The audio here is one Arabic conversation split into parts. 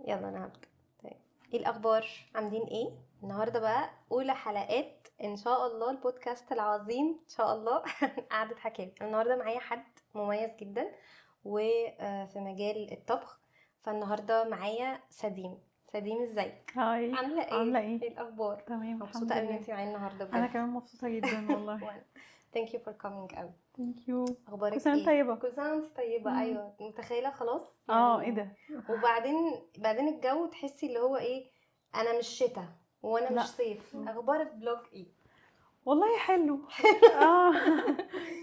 يلا انا هبدأ. طيب، ايه الاخبار؟ عاملين ايه النهارده؟ بقى اولى حلقات ان شاء الله البودكاست العظيم ان شاء الله. قعدة حكاوي. النهارده معايا حد مميز جدا وفي مجال الطبخ. فالنهارده معايا سديم. سديم، ازيك؟ هاي، عامله عاملة ايه؟ ايه؟ ايه الاخبار؟ تمام مبسوطه الحمد قوي ان لله. انت معايا النهارده انا بجد. كمان مبسوطة جدا والله. وانا thank you for coming قوي. ثانك يو. كل اخبارك سنة وانت ايه؟ طيبة. كل سنه وانت طيبه. مم. ايوه، متخيله خلاص ايه يعني. ده؟ وبعدين الجو تحسي اللي هو ايه. انا مش شتاء وانا مش لا. صيف. مم. اخبار البلوج ايه؟ والله حلو. اه.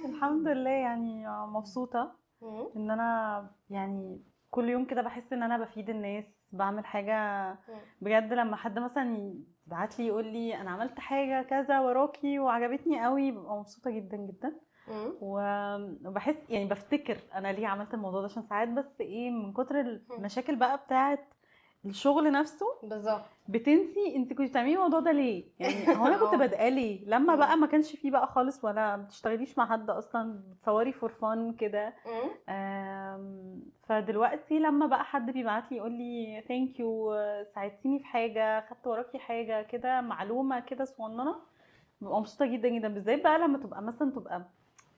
الحمد لله، يعني مبسوطة مم. ان انا يعني كل يوم كده بحس ان انا بفيد الناس، بعمل حاجة مم. بجد. لما حد مثلا يبعت لي يقول لي انا عملت حاجة كذا وراكي وعجبتني قوي، ببقى مبسوطة جدا جدا. مم. وبحس يعني بفتكر انا ليه عملت الموضوع ده، عشان ساعات بس ايه من كتر مم. المشاكل بقى بتاعه الشغل نفسه بالظبط. بتنسي انت كنت بتعملي الموضوع ده ليه. يعني هو انا كنت اه. بادئه ليه لما مم. بقى ما كانش فيه بقى خالص، ولا بتشتغليش مع حد اصلا، بتصوري فور فن كده. مم. فدلوقتي لما بقى حد بيبعت لي يقول لي ثانك يو، ساعدتيني في حاجه، خدت وراكي حاجه كده، معلومه كده صغننه، ببقى مبسوطه جدا جدا. بالذات بقى لما تبقى مثلا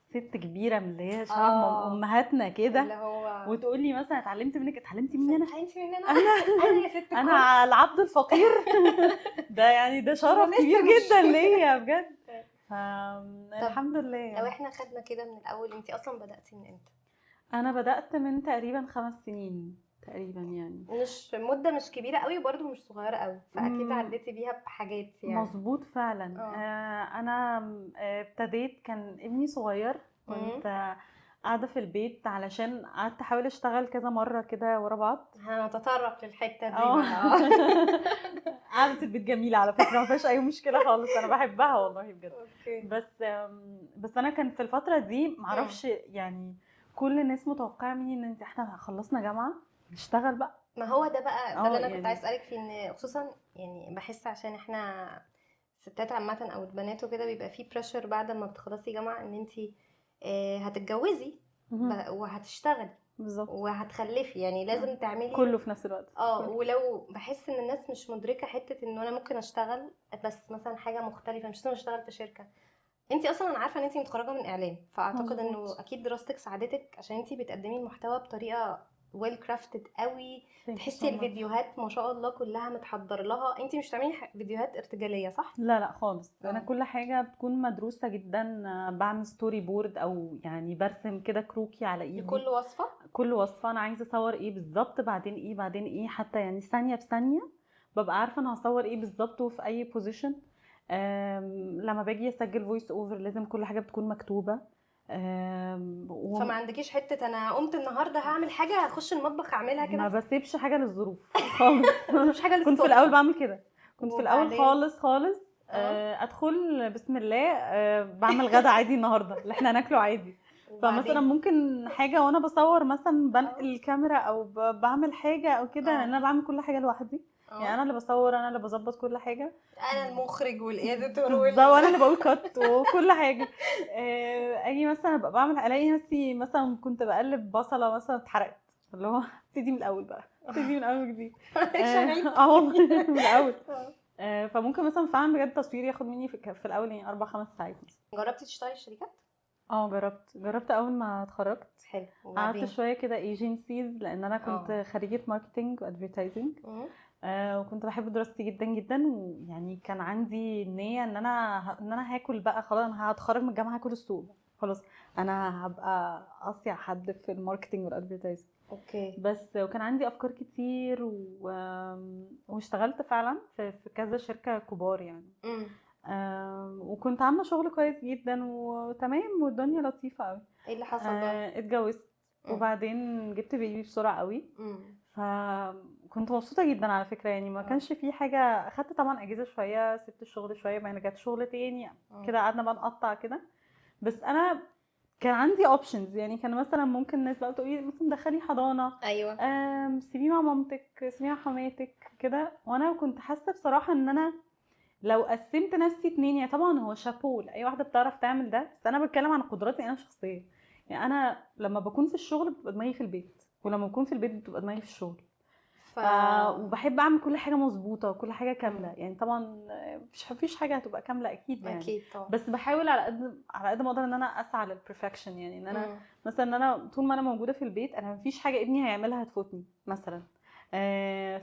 ست كبيره من اللي هي شبه اه، امهاتنا اللي كده، هو وتقولي مثلا اتعلمت منك، اتعلمتي مني انا. انت مننا. انا انا يا ست انا الكل. العبد الفقير. ده يعني ده شرف انا كبير لسه مش. جدا ليا بجد. طب الحمد لله لو يعني. احنا خدنا كده من الاول، انت اصلا بدأتي من امتى؟ انا بدأت من تقريبا 5 سنين تقريبا يعني. مش مدة مش كبيرة قوي برضو مش صغيرة قوي، فأكيد مم، عديتي بيها بحاجات يعني. مظبوط فعلا. اه. انا ابتديت كان ابني صغير، امم. كنت قاعده في البيت علشان قعدت احاول اشتغل كذا مره كده ورا بعض. هنتطرق للحتة دي اه. بقى. اه. قعدة البيت جميلة على فكرة، ما فيهاش أي مشكلة خالص، أنا بحبها والله بجد. اوكي. بس أنا كان في الفترة دي امم. معرفش يعني كل الناس متوقعة مني إن احنا خلصنا جامعة نشتغل بقى. ما هو ده بقى، ده اللي انا كنت عايز يعني اسالك فيه، ان خصوصا يعني بحس عشان احنا ستات عامة او البنات وكده بيبقى فيه بريشر بعد ما بتخلصي جامعة ان انتي هتتجوزي مهم. وهتشتغلي بالظبط. وهتخلفي، يعني لازم تعملي. كله في نفس الوقت. اه، ولو بحس ان الناس مش مدركة حتة انه انا ممكن اشتغل بس مثلا حاجة مختلفة، مش لازم اشتغل في شركة. انتي اصلا انا عارفة ان انتي متخرجة من اعلام، فاعتقد انه مظبوط. اكيد دراستك ساعدتك عشان انتي بتقدمي المحتوى بطريقة ويل كرافتد قوي. thank you تحسي so much. الفيديوهات ما شاء الله كلها متحضر لها. انتي مش بتعملي فيديوهات ارتجالية، صح؟ لا لا خالص، انا اه. كل حاجه بتكون مدروسه جدا. بعمل ستوري بورد او يعني برسم كده كروكي على ايدي. لكل وصفة. كل وصفة أنا عايزة أصور إيه بالظبط، بعدين إيه بعدين إيه، حتى يعني ثانية بثانية ببقى عارفة أنا هصور إيه بالظبط وفي أي بوزيشن. لما باجي أسجل فويس أوفر لازم كل حاجة بتكون مكتوبة. فما عندكيش حتة انا قمت النهاردة هعمل حاجة هخش المطبخ اعملها ما كده. بسيبش حاجة للظروف خالص. مش حاجة كنت في الأول للصدفة. بعمل كده، كنت في الأول وبعدين. خالص خالص. اه. أدخل بسم الله، بعمل غدا عادي النهاردة اللي احنا هناكله عادي. فمثلا وبعدين. ممكن حاجه وانا بصور مثلا اه. بنقل الكاميرا او بعمل حاجه او كده، لان اه. انا بعمل كل حاجه لوحدي. يعني اه. انا اللي بصور، انا اللي بظبط كل حاجه. انا المخرج والإيديتور بالظبط، وانا اللي بقول كات وكل حاجه. اجي مثلا ابقى بعمل الاقي نفسي مثلا كنت بقلب بصله مثلا اتحرقت، اللي هو ابتدي من الاول بقى، ابتدي من الاول جديد. مش هنعيد. والله من الاول. اه. فممكن مثلا فعلا بجد تصوير ياخد مني في الاول يعني 4-5 ساعات مثلا. جربتي تشتغلي في شركات؟ جربت اول ما اتخرجت. حلو. قعدت وبعدين. شويه كده ايجنسيز، لان انا كنت اه. خريجه ماركتنج وادفرتايزنج. مم. وكنت بحب دراستي جدا جدا، ويعني كان عندي نيه ان انا هاكل بقى خلاص، انا هتخرج من الجامعه هاكل السوق خلاص. انا هبقى اصيع حد في الماركتنج والادفرتايزنج. اوكي. بس وكان عندي افكار كتير واشتغلت فعلا في كذا شركه كبار يعني. امم. وكنت عامله شغل كويس جدا وتمام والدنيا لطيفه قوي. ايه اللي حصل بقى؟ اتجوزت، امم. وبعدين جبت بيبي بسرعه قوي. امم. فكنت مبسوطه جدا على فكره، يعني ما اه. كانش في حاجه. اخدت طبعا اجازه شويه، سبت الشغل شويه، بعدين رجعت شغل تاني اه. كده، قعدنا بقى نقطع كده. بس انا كان عندي اوبشنز، يعني كان مثلا ممكن الناس بقى تقولي مثلا دخلي حضانه، ايوه. سيبيه مع مامتك، سيبيه مع حماتك كده. وانا كنت حاسه بصراحه ان انا لو قسمت نفسي 2، يعني طبعا هو شابو لاي واحده بتعرف تعمل ده، بس انا بتكلم عن قدراتي انا شخصيا. يعني انا لما بكون في الشغل ببقى دماغي في البيت، ولما بكون في البيت بتبقى دماغي في الشغل. ف... وبحب اعمل كل حاجه مظبوطه وكل حاجه كامله يعني. طبعا مفيش حاجه هتبقى كامله اكيد يعني، اكيد طبعا. بس بحاول على قد ما اقدر ان انا اسعى للبرفكشن يعني. ان انا مثلا ان انا طول ما انا موجوده في البيت انا مفيش حاجه ابني هيعملها هتفوتني. مثلا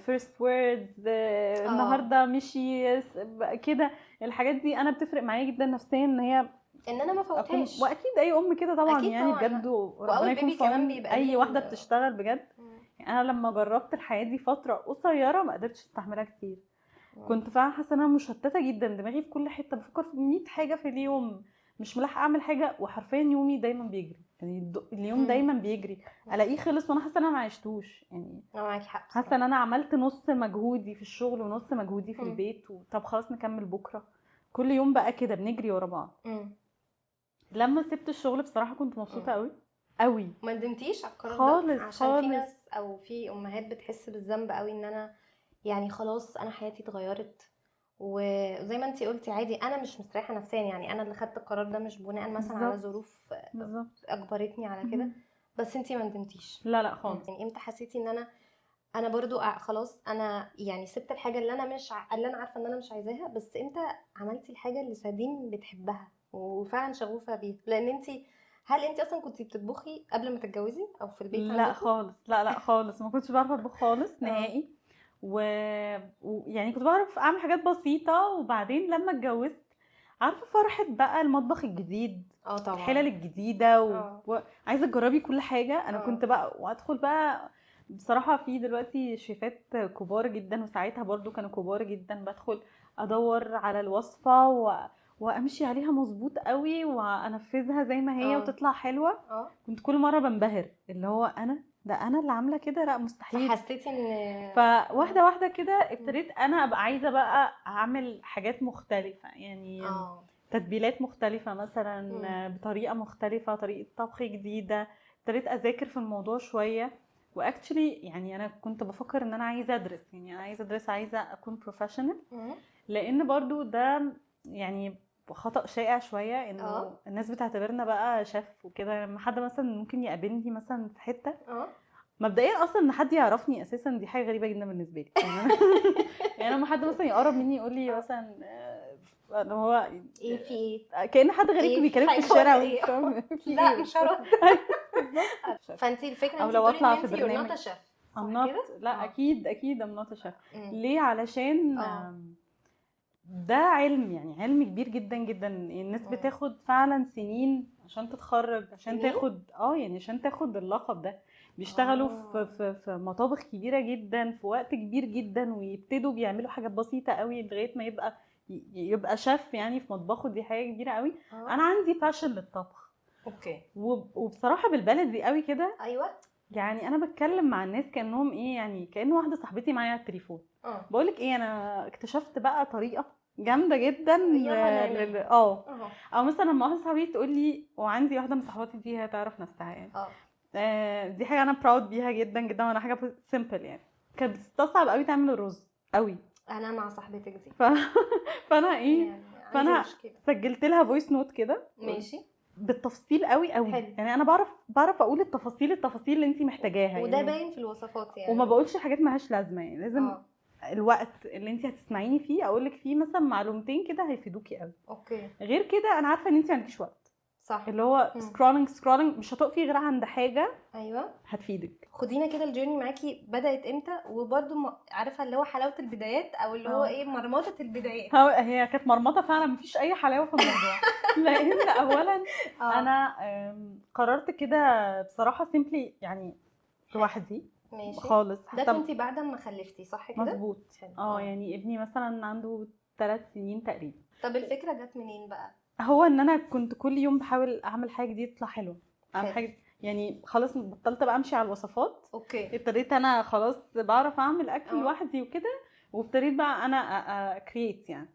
first words النهارده مشي كده. الحاجات دي انا بتفرق معايا جدا نفسيا ان هي ان انا ما اكون، فوتهاش. واكيد اي ام كده طبعا أكيد يعني طبعاً. بجد. وربنا واول يكون بيبي في كمان عون بيبقى اي ليه واحده بتشتغل بجد. يعني انا لما جربت الحياه دي فتره قصيره ما قدرتش استحملها كتير. كنت فعلا حاسه ان انا مشتته جدا، دماغي في كل حته، بفكر في 100 حاجه في اليوم، مش ملاحقه اعمل حاجه. وحرفيا يومي دايما بيجري يعني، اليوم دايما بيجري، الاقيه خلص وانا حاسه ان انا ما عشتوش يعني. معاكي حق. حاسه ان انا عملت نص مجهودي في الشغل ونص مجهودي في البيت، طب خلاص نكمل بكره. كل يوم بقى كده بنجري ورا بعض. لما سبت الشغل بصراحه كنت مبسوطه قوي قوي. ما ندمتيش على القرار خالص ده؟ عشان خالص. في ناس او في امهات بتحس بالذنب قوي ان انا يعني خلاص انا حياتي اتغيرت، وزي ما انتي قلتي عادي انا مش مستريحه نفسيا يعني. انا اللي خدت القرار ده مش بناء مثلا على بالظبط. ظروف بالظبط. اجبرتني على كده. بس انتي ما ندمتيش؟ لا لا خالص. يعني امتى حسيتي ان انا برضو خلاص انا يعني سبت الحاجه اللي انا مش اللي انا عارفه ان انا مش عايزاها، بس امتى عملتي الحاجه اللي سادين بتحبها وفعلا شغوفه بيها؟ لان هل انت اصلا كنتي بتطبخي قبل ما تتجوزي او في البيت لا عندكم؟ خالص، لا لا خالص، ما كنتش بعرف اطبخ خالص نهائي. يعني كنت بعرف اعمل حاجات بسيطه. وبعدين لما اتجوزت عارفه فرحه بقى المطبخ الجديد، طبعا الحلل الجديده وعايزه تجربي كل حاجه. انا كنت بقى وادخل بقى بصراحه في دلوقتي شيفات كبار جدا، وساعتها برضو كانوا كبار جدا. بدخل ادور على الوصفه وامشي عليها مظبوط قوي وانفذها زي ما هي وتطلع حلوه. كنت كل مره بنبهر، اللي هو انا اللي عامله كده، لا مستحيل. فحسيتي ان فواحده واحده كده ابتديت انا ابقى عايزه بقى اعمل حاجات مختلفه يعني. تتبيلات مختلفه مثلا، بطريقه مختلفه، طريقه طبخ جديده. ابتديت اذاكر في الموضوع شويه. واكشلي يعني انا كنت بفكر ان انا عايزه ادرس، يعني انا عايزه اكون بروفيشنال. لان برضو ده يعني خطأ شائع شويه، انه الناس بتعتبرنا بقى شيف وكده. لما حد مثلا ممكن يقابلني مثلا في حته، مبدئيا اصلا ان حد يعرفني اساسا دي حاجه غريبه جدا بالنسبه لي يعني. انا يعني لما حد مثلا يقرب مني يقول لي مثلا اللي هو ايه في ايه، كأن حد غريب بيكلم في الشارع لا مش هرد. فانتي الفكره او انت لو بتقولي اطلع ان في انت برنامج you're not a chef لا اكيد ام نوت شيف. ليه؟ علشان ده علم، يعني علم كبير جدا جدا. الناس بتاخد فعلا سنين عشان تتخرج، عشان تاخد يعني عشان تاخد اللقب ده. بيشتغلوا في مطابخ كبيره جدا في وقت كبير جدا، ويبتدوا بيعملوا حاجات بسيطه قوي لغايه ما يبقى شيف يعني في مطبخه. دي حاجه كبيره قوي. انا عندي باشن للطبخ. وبصراحه بالبلدي قوي كده. ايوه يعني انا بتكلم مع الناس كانهم ايه، يعني كأن واحده صاحبتي معايا على التليفون. بقولك ايه، انا اكتشفت بقى طريقه جامده جدا او مثلا لما واحده صاحبتي تقول لي، وعندي واحده من صحباتي دي هتعرف نفسها يعني. دي حاجه انا براود بيها جدا جدا، وانا حاجه سيمبل يعني. كانت بتستصعب قوي تعمل الرز قوي. انا مع صاحبتك دي فانا ايه يعني فانا سجلت لها فويس نوت كده ماشي بالتفصيل قوي يعني. انا بعرف اقول التفاصيل اللي انت محتاجاها وده يعني. باين في الوصفات يعني. وما بقولش حاجات مالهاش لازمه يعني. لازم الوقت اللي انت هتسمعيني فيه اقول لك فيه مثلا معلومتين كده هيفيدوكي قوي. غير كده انا عارفه ان انت ما عندكيش وقت. صح. اللي هو سكرولينج مش هتقفي غير عند حاجه هتفيدك. خدينا كده الجيرني معاكي بدات امتى؟ وبرده عارفه اللي هو حلاوه البدايات او اللي هو ايه مرمطه البدايات. هي كانت مرمطه فعلا، مفيش اي حلاوه في الموضوع. لان اولا انا قررت كده بصراحه سيمبلي يعني لوحدي. ماشي خالص. ده كنتي بعد ما خلفتي صح كده؟ مظبوط. يعني ابني مثلا عنده 3 سنين تقريبا. طب الفكره جت منين بقى؟ هو ان انا كنت كل يوم بحاول اعمل حاجه جديده تطلع حلوه. اعمل حاجه يعني. خلاص بطلت بقى امشي على الوصفات. ابتديت انا خلاص بعرف اعمل اكل لوحدي وكده. وابتديت بقى انا كرييت يعني.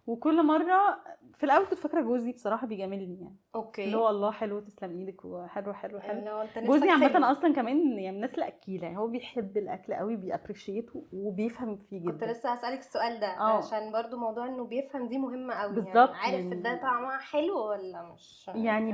وكل مره في الاول كنت فاكره جوزي بصراحه بيجاملني يعني. اللي هو الله حلو تسلم ايدك وحلو حلو حلو. جوزي عامه اصلا كمان يعني الناس الاكيله، هو بيحب الاكل قوي، بيابريشيته وبيفهم فيه جدا. كنت لسه هسالك السؤال ده عشان برضو موضوع انه بيفهم دي مهمه قوي. بالظبط. يعني عارف ده طعمها حلو ولا مش يعني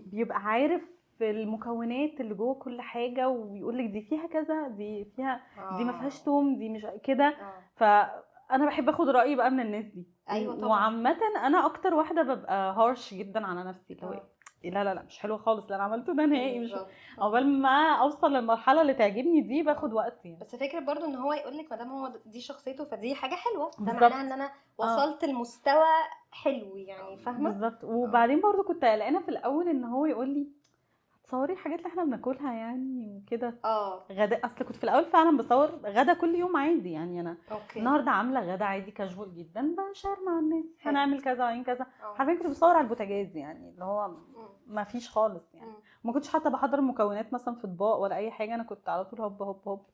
بيبقى عارف في المكونات اللي جوه كل حاجه، ويقول لك دي فيها كذا، دي فيها دي ما فيهاش توم، دي مش كده. فانا بحب اخد رايي بقى من الناس دي. ايوه طبعا. وعامه انا اكتر واحده ببقى هارش جدا على نفسي، اللي هو آه. لا لا لا مش حلو خالص اللي انا عملته ده نهائي، مش بالظبط. عقبال ما اوصل للمرحله اللي تعجبني دي باخد وقت يعني. بس فكرة برضو ان هو يقولك مادام هو دي شخصيته فدي حاجة حلوة، ده بالظبط. معناها ان انا وصلت لمستوى حلو يعني، فاهمة؟ بالظبط. وبعدين برضو كنت قلقانه في الاول ان هو يقول لي تصوري الحاجات اللي احنا بناكلها يعني وكده. غدا، اصل كنت في الاول فعلا بصور غدا كل يوم عادي يعني. انا اوكي. النهارده عامله غدا عادي كاجوال جدا، بشير مع الناس هنعمل كذا وعين كذا. اه. حرفيا كنت بصور على البوتاجاز يعني، اللي هو ما فيش خالص يعني. ما كنتش حتى بحضر المكونات مثلا في اطباق ولا اي حاجه، انا كنت على طول هوب هوب هوب.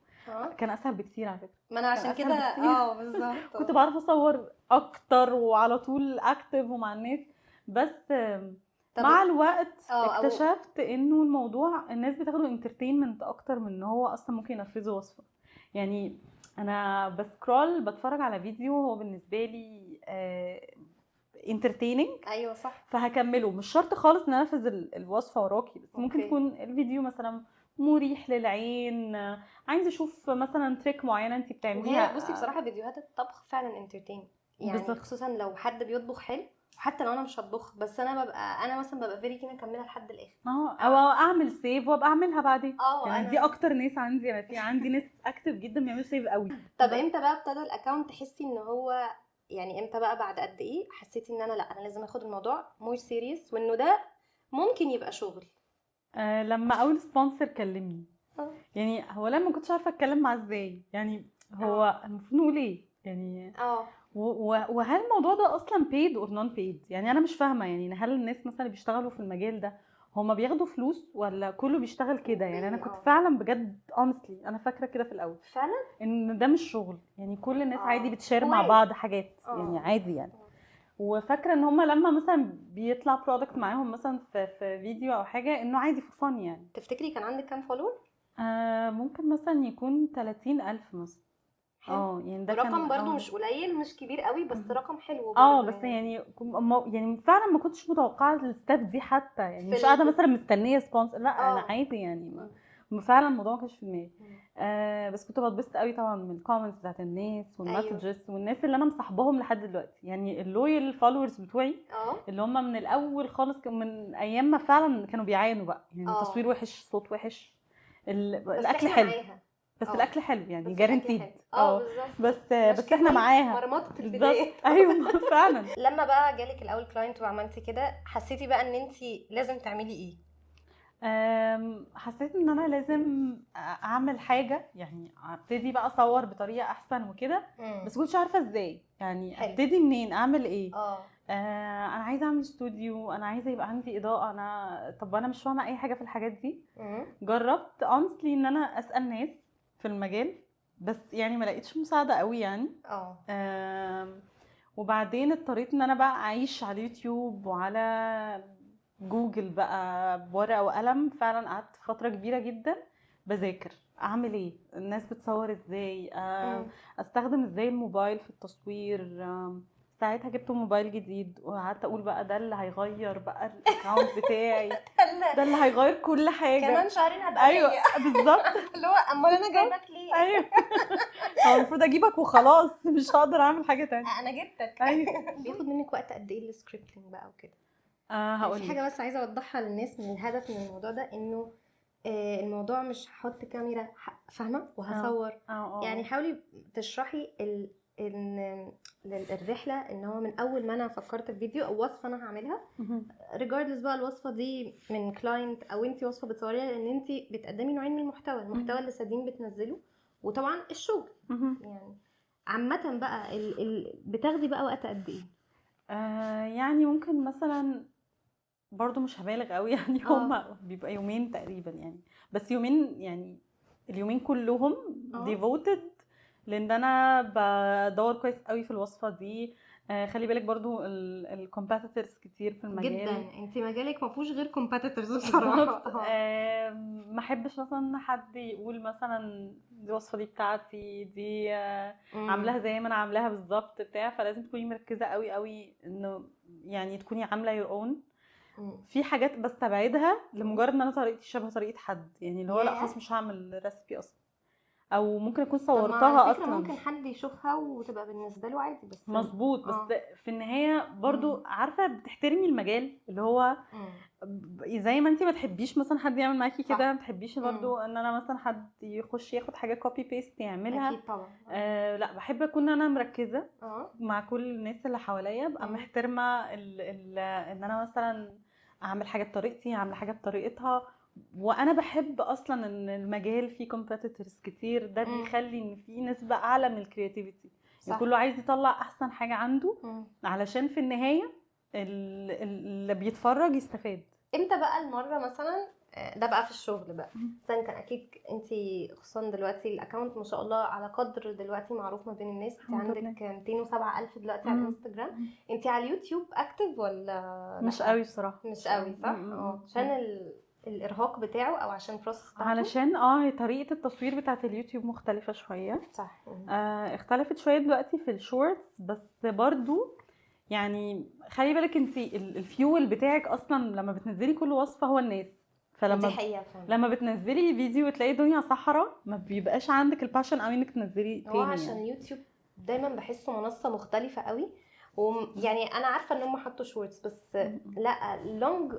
كان اسهل بكتير على فكره. ما انا عشان كده بالظبط كنت بعرف اصور اكتر وعلى طول اكتف ومع الناس. بس مع الوقت اكتشفت انه الموضوع الناس بتاخده انترتينمنت اكتر من ان هو اصلا ممكن ينفذوا وصفه. يعني انا بسكرول بتفرج على فيديو هو بالنسبه لي انترتيننج. ايوه صح. فهكمله، مش شرط خالص ان انفذ الوصفه وراكي، بس ممكن تكون الفيديو مثلا مريح للعين، عايزه اشوف مثلا تريك معينه انت بتعمليها. بصي بصراحه فيديوهات الطبخ فعلا انترتين يعني بالزبط. خصوصا لو حد بيطبخ حلو، وحتى لو انا مش هطبخ بس انا مثلا ببقى فيري كده اكملها لحد الاخر، او اعمل سيف وابقى اعملها بعدين. يعني أنا دي اكتر ناس عندي، انا في عندي ناس اكتف جدا بيعملوا سيف قوي. طب امتى بقى ابتدى الاكونت تحسي ان هو يعني امتى بقى بعد قد ايه حسيتي ان انا لا انا لازم اخد الموضوع مور سيريس وانه ده ممكن يبقى شغل؟ لما اول سبونسر كلمني. يعني هو لما ما كنتش عارفه اتكلم معاه ازاي، يعني هو المفروض نقول ايه يعني. وهل الموضوع ده اصلا paid or non paid؟ يعني انا مش فاهمه، يعني هل الناس مثلا اللي بيشتغلوا في المجال ده هما بياخدوا فلوس ولا كله بيشتغل كده؟ يعني انا كنت فعلا بجد honestly انا فاكره كده في الاول فعلا ان ده مش شغل، يعني كل الناس عادي بتشير مع بعض حاجات يعني عادي يعني. وفاكره ان هما لما مثلا بيطلع برودكت معاهم مثلا في فيديو او حاجه انه عادي فور فن يعني. تفتكري كان عندك كام فولور؟ ممكن مثلا يكون 30,000 مثلا. يعني ده رقم برضو مش قليل مش كبير قوي، بس رقم حلو برضو. بس يعني فعلا ما كنتش متوقعه الستاب دي حتى، يعني مش قاعده مثلا مستنيه سبونسر، لا انا عادي يعني فعلا الموضوع ما كانش في دماغي. بس كنت بتبسط قوي طبعا من الكومنتس بتاعت الناس والمسجز والناس اللي انا مصاحباهم لحد دلوقتي، يعني اللويال فولورز بتوعي اللي هم من الاول خالص، من ايام ما فعلا كانوا بيعانوا بقى يعني تصوير وحش، صوت وحش، الاكل حلو بس الاكل حلو يعني جارانتيد. بس احنا معاها مرمطه البدايه. ايوه فعلا. لما بقى جالك الاول كلاينت وعملتي كده حسيتي بقى ان انت لازم تعملي ايه؟ حسيت ان انا لازم اعمل حاجه، يعني ابتدي بقى اصور بطريقه احسن وكده، بس كنتش عارفه ازاي يعني ابتدي منين، اعمل ايه. انا عايزه اعمل استوديو، انا عايزه يبقى عندي اضاءه، طب انا مش فاهمه اي حاجه في الحاجات دي. جربت honestly ان انا اسال ناس في المجال، بس يعني ما لقيتش مساعده قوي يعني. وبعدين اضطريت ان انا بقى اعيش على اليوتيوب وعلى جوجل بقى بورقه وقلم. فعلا قعدت فتره كبيره جدا بذاكر اعمل ايه، الناس بتصور ازاي، استخدم ازاي الموبايل في التصوير. ساعتها جبت موبايل جديد وقعدت اقول بقى ده اللي هيغير بقى الاكونت بتاعي، ده اللي هيغير كل حاجه، كمان شهرين هبقى ايوه بالظبط. اللي هو امال انا جايبك ليه؟ ايوه هو المفروض اجيبك وخلاص، مش هقدر اعمل حاجه تانية. انا جبتك. بياخد منك وقت قد ايه السكريبتنج بقى وكده؟ هقول في حاجه بس عايزه اوضحها للناس من الهدف من الموضوع ده، انه الموضوع مش هحط كاميرا فاهمه وهصور. يعني حاولي تشرحي الرحله، ان هو من اول ما انا فكرت في فيديو او وصفه انا هعملها، ريجاردلس بقى الوصفه دي من كلاينت او انت وصفه بتصوريها، لان انت بتقدمي نوعين من المحتوى اللي سادين بتنزله، وطبعا الشغل. يعني عامه بقى بتاخدي بقى وقت قد ايه؟ يعني ممكن مثلا برضو مش هبالغ قوي يعني هما بيبقى يومين تقريبا يعني، بس يومين يعني اليومين كلهم devoted، لان انا بدور كويس قوي في الوصفه دي. خلي بالك برضو الكومبيتيتورز كتير في المجال جدا، انت مجالك ما فيهوش غير كومبيتيتورز بصراحه. ما احبش مثلا حد يقول مثلا دي الوصفه دي بتاعتي دي عاملاها زي ما انا عاملاها بالظبط بتاع، فلازم تكوني مركزه قوي قوي انه يعني تكوني عامله your own. في حاجات بستبعدها لمجرد ان انا طريقتي شبه طريقه حد، يعني اللي هو لا ياه. خلاص مش هعمل ريسبي اصلا، او ممكن اكون طب ما على صورتها فكرة اصلا. ممكن حد يشوفها وتبقى بالنسبة له عادي، بس مظبوط، بس في النهايه برضو عارفه بتحترمي المجال اللي هو زي ما انتي ما تحبيش مثلا حد يعمل معاكي كده، ما تحبيش برضو ان انا مثلا حد يخش ياخد حاجه كوبي بيست يعملها. اكيد طبعا. لا بحب اكون انا مركزه مع كل الناس اللي حواليا، ابقى محترمه ان انا مثلا اعمل حاجه بطريقتي، اعمل حاجه بطريقتها. وانا بحب اصلا ان المجال فيه كومبيتيتورز كتير، ده بيخلي ان في نسبه اعلى من الكرياتيفيتي، يعني كله عايز يطلع احسن حاجه عنده علشان في النهايه اللي بيتفرج يستفاد. امتى بقى المره مثلا ده بقى في الشغل بقى مثلا، كان اكيد انت خصوصا دلوقتي الاكونت ما شاء الله على قدر دلوقتي معروف ما بين الناس، انت عندك 207,000 دلوقتي على الانستجرام، انت على اليوتيوب اكتف ولا مش قوي بصراحه؟ مش قوي صح؟ عشان الارهاق بتاعه او عشان البروسس بتاعته؟ علشان هي طريقه التصوير بتاعه اليوتيوب مختلفه شويه. صح. اختلفت شويه دلوقتي في الشورتس، بس برضو يعني خلي بالك انت الفيول بتاعك اصلا لما بتنزلي كل وصفه هو الناس، فلما لما بتنزلي فيديو وتلاقي دنيا صحراء ما بيبقاش عندك الباشن قوي انك تنزلي تاني. عشان يعني يوتيوب دايما بحسه منصه مختلفه قوي، ويعني انا عارفه ان هم حطوا شورتس بس لا لونج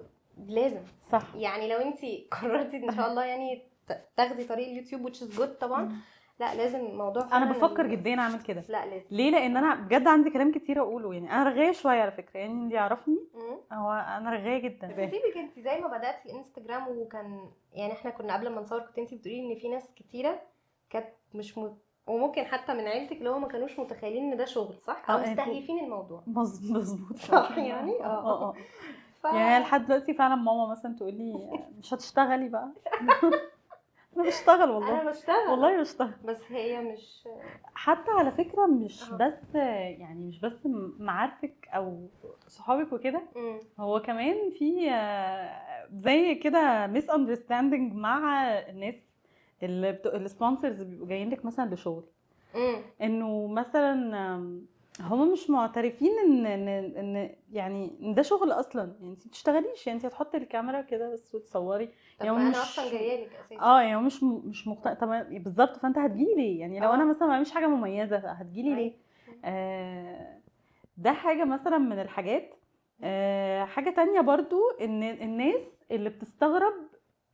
لازم صح. يعني لو انت قررتي ان شاء الله يعني تاخدي طريق اليوتيوب which is good طبعا، لا لازم الموضوع انا بفكر جدا اعمل كده. لا لازم. ليه؟ لان انا بجد عندي كلام كتير اقوله، يعني انا رغايه شويه على فكره، يعني اللي يعرفني هو انا رغايه جدا. بس سيبك انت زي ما بدات الانستجرام، وكان يعني احنا كنا قبل ما نصور كنت انت بتقولي ان في ناس كتيره كانت مش وممكن حتى من عيلتك اللي هو ما كانوش متخيلين ان ده شغل صح، او مستهيفين الموضوع. مظبوط صح يعني. يعني لحد دلوقتي فعلا ماما مثلا تقول لي مش هتشتغلي بقى؟ انا بشتغل والله، انا بشتغل والله بشتغل، بس هي مش حتى على فكره مش بس يعني مش بس معارفك او صحابك وكده، هو كمان في زي كده ميس اندرستاندينج مع الناس السبونسرز بيبقوا جايين لك مثلا لشغل، انه مثلا هم مش معترفين ان يعني ان ده شغل اصلا، يعني انت بتشتغليش، يعني انت هتحطي الكاميرا كده بس وتصوري. يعني انا اصلا جايه لك اساسا يعني مش مقتنع. طب بالظبط، فانت هتجيلي ليه؟ يعني لو انا مثلا ما بعملش حاجه مميزه هتجيلي ليه؟ ده حاجه مثلا من الحاجات. حاجه تانية برضو ان الناس اللي بتستغرب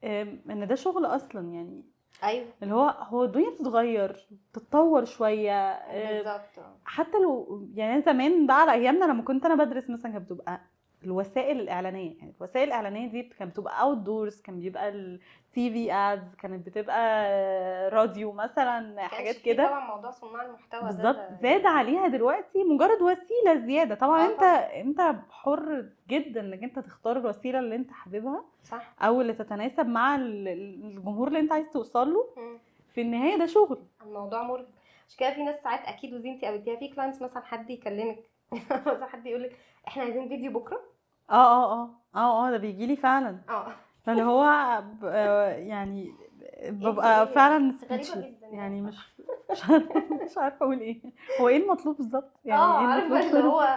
ان ده شغل اصلا، يعني ايوه اللي هو الدنيا بتتغير بتتطور شويه. بالظبط. حتى لو يعني زمان بقى على ايامنا لما كنت انا بدرس مثلا كانت بتبقى الوسائل الاعلانيه، يعني الوسائل الاعلانيه دي كانت بتبقى اوت دورز، كان بيبقى التي في ادز، كانت بتبقى راديو مثلا، حاجات كده. طبعا موضوع صناع المحتوى بالظبط زاد عليها دلوقتي مجرد وسيله زياده. طبعا انت حر جدا انك انت تختار الوسيله اللي انت حاببها صح، او اللي تتناسب مع الجمهور اللي انت عايز توصل له. في النهايه ده شغل، الموضوع مرهق. عشان كده في ناس ساعات اكيد ودي انت قابلتيها في كلاينتس مثلا حد يكلمك مثلا حد يقول لك احنا عايزين فيديو بكره. ده بيجي لي فعلا. فاللي هو يعني ببقى فعلا يعني مش عارفه اقول ايه، هو ايه المطلوب بالظبط، يعني ايه عارفه اللي هو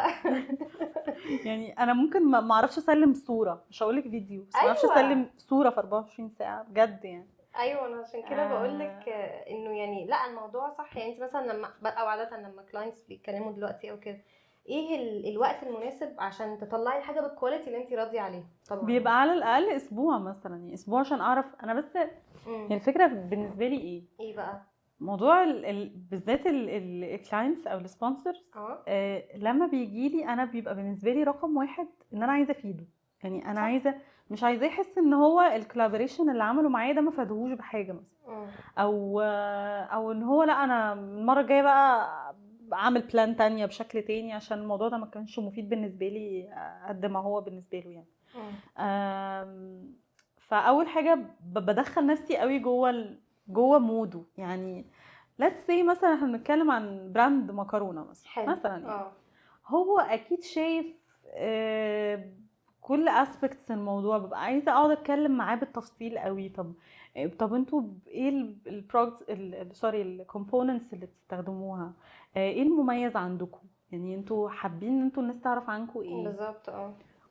يعني انا ممكن ما اعرفش اسلم صوره، مش هقول لك فيديو، بس ما اعرفش اسلم صوره في 24 ساعه بجد يعني. ايوه انا عشان كده بقول لك انه يعني لا الموضوع صح، يعني انت مثلا لما او عاده لما كلاينتس بيتكلموا دلوقتي او كده ايه الوقت المناسب عشان تطلعي الحاجه بالكواليتي اللي انت راضيه عليه؟ طبعا بيبقى على الاقل اسبوع مثلا، يعني اسبوع عشان اعرف انا بس. يعني الفكره بالنسبه لي ايه بقى موضوع بالذات الكلاينتس او السبونسرز لما بيجي لي انا بيبقى بالنسبه لي رقم واحد ان انا عايزه افيده، يعني انا عايزه مش عايزاه يحس ان هو الكولابوريشن اللي عمله معايا ده ما فادهوش بحاجه مثلا، او ان هو لا انا المره الجايه بقى اعمل بلان تانية بشكل تاني عشان الموضوع ده ما كانش مفيد بالنسبه لي قد ما هو بالنسبه له يعني. فاول حاجه بدخل نفسي قوي جوه موده، يعني let's say مثلا احنا بنتكلم عن براند مكرونه مثلا يعني هو اكيد شايف كل aspects الموضوع، ببقى عايزه اقعد اتكلم معاه بالتفصيل قوي. طب انتوا ايه البرودكتس الكومبوننتس اللي بتستخدموها، ايه المميز عندكم، يعني انتوا حابين ان انتوا الناس تعرف عنكم ايه بالظبط.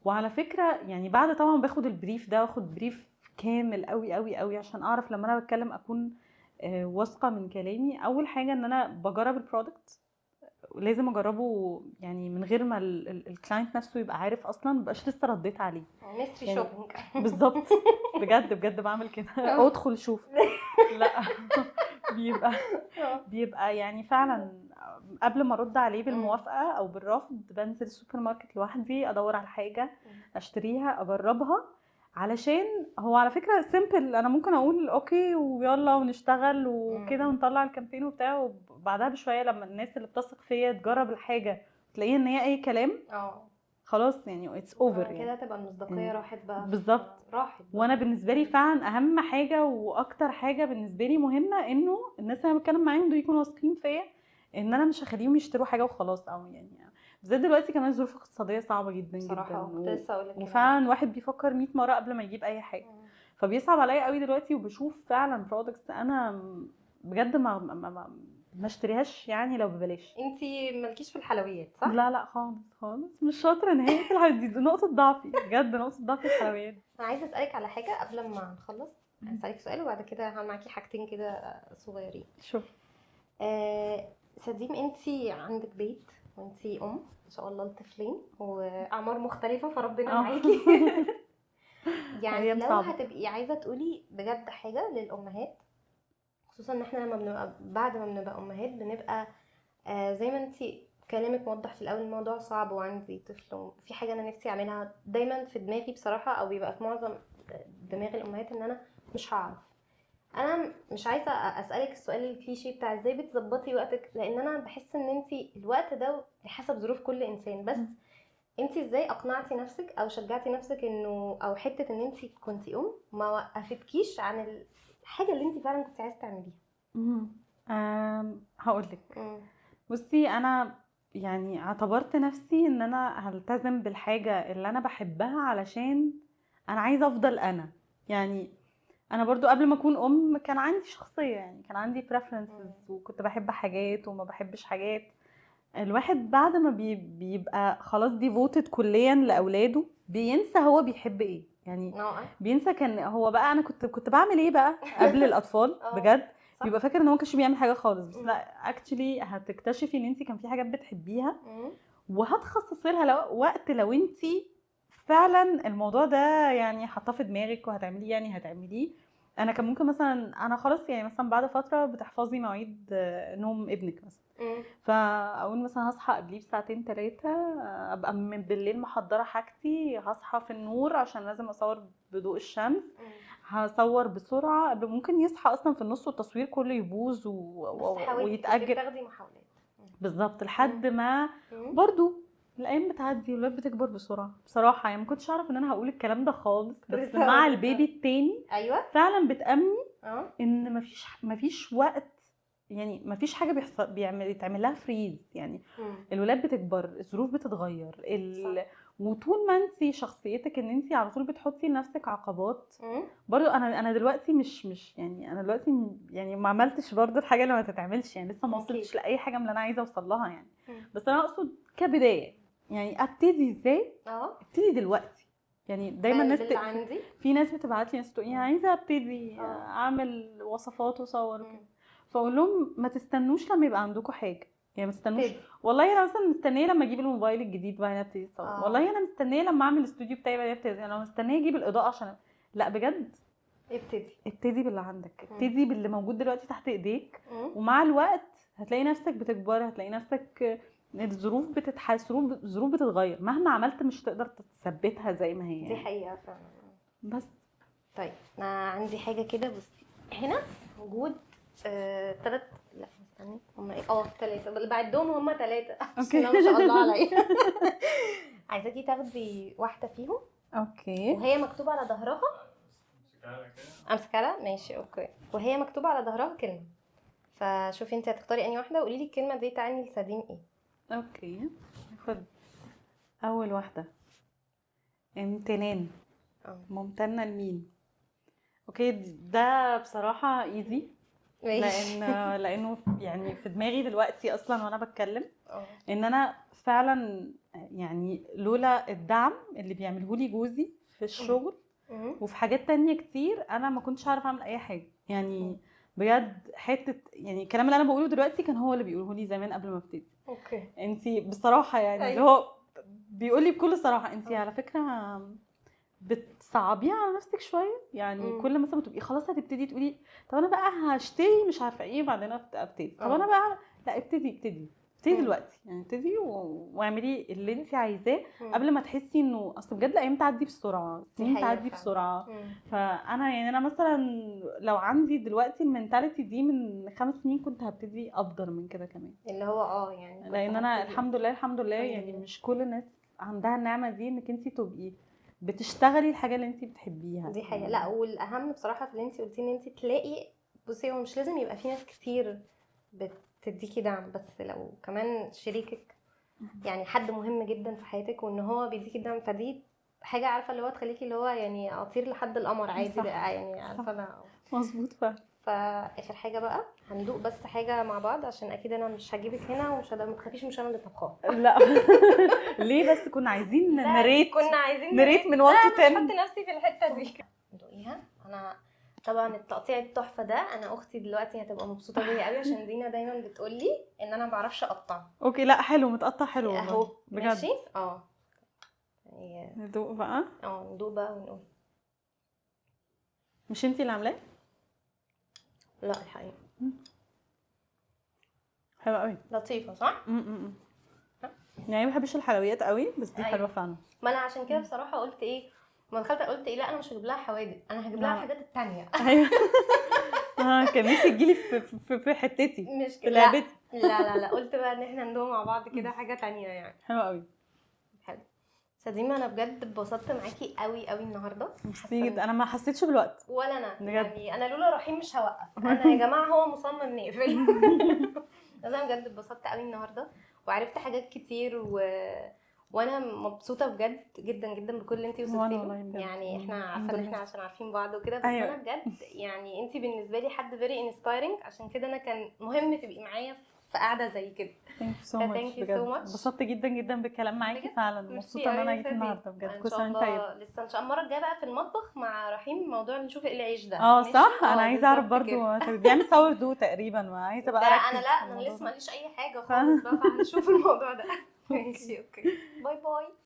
وعلى فكره يعني بعد طبعا باخد البريف ده، واخد بريف كامل قوي قوي قوي عشان اعرف لما انا بتكلم اكون واثقه من كلامي. اول حاجه ان انا بجرب البرودكت، لازم اجربه يعني من غير ما الكلاينت نفسه يبقى عارف اصلا، مبقاش لسه رديت عليه ميستري يعني. شوبينج. بالظبط، بجد بجد بعمل كده. ادخل شوف. لا بيبقى بيبقى يعني فعلا قبل ما ارد عليه بالموافقه او بالرفض بنزل السوبر ماركت لوحدي، ادور على حاجه اشتريها اجربها، علشان هو على فكره سيمبل. انا ممكن اقول اوكي ويلا ونشتغل وكده ونطلع الكامبين وبتاع، وبعدها بشويه لما الناس اللي بتثق فيا تجرب الحاجه تلاقيها ان هي اي كلام، خلاص يعني اتس اوفر كده يعني. تبقى المصداقيه راحت بقى. بالظبط. راحت. وانا بالنسبه لي فعلا اهم حاجه واكتر حاجه بالنسبه لي مهمه انه الناس اللي انا بتكلم معاهم دول يكونوا واثقين فيا، ان انا مش هخليهم يشتروا حاجه وخلاص، او يعني بالذات دلوقتي كمان الظروف الاقتصاديه صعبه جدا بصراحه جدا، كنت لسه اقول لك وفعلا الواحد بيفكر 100 مره قبل ما يجيب اي حاجه. فبيصعب عليا قوي دلوقتي، وبشوف فعلا برودكتس انا بجد ما اشتريهاش يعني لو ببلاش. انتي مالكيش في الحلويات صح؟ لا لا خالص خالص، مش شاطره نهائي في الحلويات دي نقطه ضعفي بجد، نقطه ضعفي الحلويات. انا عايزه اسالك على حاجه قبل ما نخلص. هسالك سؤال وبعد كده هعمل معاكي حاجتين كده صغيرين. شوف سديم، انتي عندك بيت وانتي ام ان شاء الله لطفلين واعمار مختلفه، فربنا معاكي. يعني لو صعبة. هتبقي عايزه تقولي بجد حاجه للامهات، خصوصا ان احنا لما بنبقى بعد ما بنبقى امهات بنبقى زي ما انتي كلامك موضح في الاول، الموضوع صعب وعندي طفل وفي حاجه انا نفسي اعملها دايما في دماغي بصراحه، او بيبقى في معظم دماغ الامهات ان انا مش هعرف. انا مش عايزه اسالك السؤال الكليشيه بتاع ازاي بتظبطي وقتك، لان انا بحس ان انتي الوقت ده بحسب ظروف كل انسان، بس انتي ازاي اقنعتي نفسك او شجعتي نفسك انه، او حته ان انتي كنتي ما وقفتكيش عن الحاجه اللي انتي فعلا كنتي عايزه تعمليها؟ هقولك، بصي انا يعني اعتبرت نفسي ان انا هلتزم بالحاجه اللي انا بحبها علشان انا عايزه افضل انا. يعني انا برضو قبل ما اكون ام كان عندي شخصيه، يعني كان عندي preferences وكنت بحب حاجات وما بحبش حاجات. الواحد بعد ما بيبقى خلاص ديفوتد كليا لاولاده بينسى هو بيحب ايه، يعني بينسى كان هو بقى انا كنت بعمل ايه بقى قبل الاطفال. بجد بيبقى فاكر ان هو كانش بيعمل حاجه خالص، بس لا اكشلي هتكتشفي ان انت كان في حاجات بتحبيها وهتخصصي لها وقت لو انت فعلا الموضوع ده يعني حاطاه في دماغك وهتعمليه، يعني هتعمليه. انا كان ممكن مثلا انا خلاص يعني مثلا بعد فتره بتحفظي مواعيد نوم ابنك مثلا، فاقول مثلا هصحى قبليه بساعتين 3، ابقى من بالليل محضره حاجتي، هصحى في النور عشان لازم اصور بضوء الشمس، هصور بسرعه قبل ممكن يصحى اصلا في النص والتصوير كله يبوظ ويتاجل. تاخدي محاولات بالظبط لحد ما برضو الايام بتعدي والولاد بتكبر بسرعه. بصراحه يعني ما كنتش اعرف ان انا هقول الكلام ده خالص، بس مع البيبي التاني فعلا بتامني ان مفيش وقت، يعني مفيش حاجه يتعمل لها فريز. يعني الولاد بتكبر، الظروف بتتغير وطول ما انت شخصيتك ان انت على طول بتحطي لنفسك عقبات. برضو انا دلوقتي مش يعني انا دلوقتي يعني ما عملتش برضو الحاجه اللي ما تتعملش، يعني لسه ما وصلتش لاي حاجه من اللي انا عايزه اوصل لها يعني. بس انا اقصد كبدايه يعني ابتدي ازاي. ابتدي دلوقتي. يعني دايما الناس في ناس بتبعت لي ناس تقول عايزه ابتدي اعمل وصفات واصور كده، فاقول لهم ما تستنوش لما يبقى عندكم حاجه، يعني ما تستنوش. والله انا مثلا مستنيه لما اجيب الموبايل الجديد بقى ابتدي اصور. والله انا مستنيه لما اعمل الاستوديو بتاعي بقى ابتدي. انا مستنيه اجيب الاضاءه عشان لا بجد ابتدي باللي عندك، ابتدي باللي موجود دلوقتي تحت ايديك، ومع الوقت هتلاقي نفسك بتكبر، هتلاقي نفسك الظروف الظروف بتتغير، مهما عملت مش تقدر تثبتها زي ما هي. دي حقيقه فعلا. بس طيب انا عندي حاجه كده، بصي هنا موجود 3 لا استني هم ايه 3 اللي بعدهم هم 3 اوكي ما شاء الله عليا. عايزاكي تاخدي واحده فيهم اوكي وهي مكتوب على ظهرها. امسكها ماشي اوكي. وهي مكتوب على ظهرها كلمه، فشوفي انت هتختاري انهي واحده وقولي لي الكلمه دي تعني لسديم ايه. اوكي خد اول واحده. امتنان. ممتنه لمين؟ اوكي ده بصراحه ايزي. ماشي. لانه يعني في دماغي دلوقتي اصلا وانا بتكلم اه ان انا فعلا يعني لولا الدعم اللي بيعمله لي جوزي في الشغل مم. وفي حاجات تانية كتير انا ما كنتش عارفه اعمل اي حاجه يعني. بجد حته يعني الكلام اللي انا بقوله دلوقتي كان هو اللي بيقوله لي زمان قبل ما ابتدي. اوكي. انتي بصراحه يعني اللي أيوة. هو بيقول لي بكل صراحه انتي اه. على فكره بتصعبيها على نفسك شويه يعني. مم. كل مثلا تبقي خلاص هتبتدي تقولي طب انا بقى هشتري مش عارفه ايه بعدين ابتدي طب انا اه. بقى لا ابتدي مم. دلوقتي يعني ابتدي واعملي اللي انت عايزاه مم. قبل ما تحسي انه اصل بجد الايام تعدي بسرعه دي السنين حقيقة تعدي فعلا. بسرعه. مم. فانا يعني انا مثلا لو عندي دلوقتي المينتاليتي دي من 5 سنين كنت هبتدي افضل من كده كمان. اللي هو يعني كنت لان انا هبتدي الحمد لله الحمد لله الحمد يعني لله. مش كل الناس عندها النعمه دي انك انت تبقي بتشتغلي الحاجه اللي انت بتحبيها. دي حقيقة. لا والاهم بصراحة في اللي انت قلتيه ان انت تلاقي، بصي هو مش لازم يبقى في ناس كتير بتديكي دعم، بس لو كمان شريكك يعني حد مهم جدا في حياتك وان هو بيديكي دعم، فدي حاجة عارفة اللي هو تخليكي اللي هو يعني اطير لحد القمر عادي صح. بقى يعني عارفة صح. انا. مظبوط فعلا. فاخر حاجة بقى هندوق بس حاجة مع بعض عشان اكيد انا مش هجيبك هنا ومش ما تخافيش مش انا اللي طبخاها. لا ليه بس كنا عايزين لا، نريت كنا عايزين نريت من لا 1 انا to مش 10. هحط نفسي في الحته دي. دوقيها. انا طبعا التقطيع التحفه ده انا اختي دلوقتي هتبقى مبسوطه بيا قوي عشان دينا دايما بتقول لي ان انا ما بعرفش اقطع. اوكي لا حلو متقطع حلو والله اهو بجد. ماشي. ندوق بقى. ندوق بقى ونقول. مش انتي اللي عاملاه؟ لا الحقيقه حلو قوي. لطيفه صح. يعني ما بحبش الحلويات قوي بس دي أيوة. حلوه فعلا. ما انا عشان كده بصراحه قلت ايه، ما دخلت قلت ايه، لا انا مش هجيب لها حوادق، انا هجيب لها الحاجات التانية. ايوه كان نفسي تجيلي في حتتي مش في لا لعبتي. لا قلت بقى ان احنا ندوق مع بعض كده حاجه تانية يعني. حلو قوي. حلو. سديمة انا بجد اتبسطت معاكي قوي قوي النهارده. ميرسي جدا انا ما حسيتش بالوقت ولا انا بجد. يعني انا لولا رحيم مش هوقف. انا يا جماعه هو مصمم نقفل. بس انا بجد اتبسطت قوي النهارده وعرفت حاجات كتير وانا مبسوطه بجد جدا جدا بكل اللي انتي وصلتي له. يعني احنا عارفه ان احنا عشان عارفين بعض وكده بس أيوة. انا بجد يعني انتي بالنسبه لي حد فيري انسبايرنج، عشان كده انا كان مهم تبقي معايا في قعده زي كده. ثانك يو سو ماتش بجد. انبسطت جدا جدا بالكلام معاكي فعلا. مبسوطه ان انا جيت النهارده بجد. ان شاء الله لسه ان شاء الله المره الجايه بقى في المطبخ مع رحيم موضوع نشوف العيش ده. صح. انا عايزه اعرف برضو بيعمل ساور دو تقريبا وعايزه بقى اركز. انا لسه ماليش اي حاجه خالص بقى فهنشوف الموضوع ده. ماشي اوكي باي باي.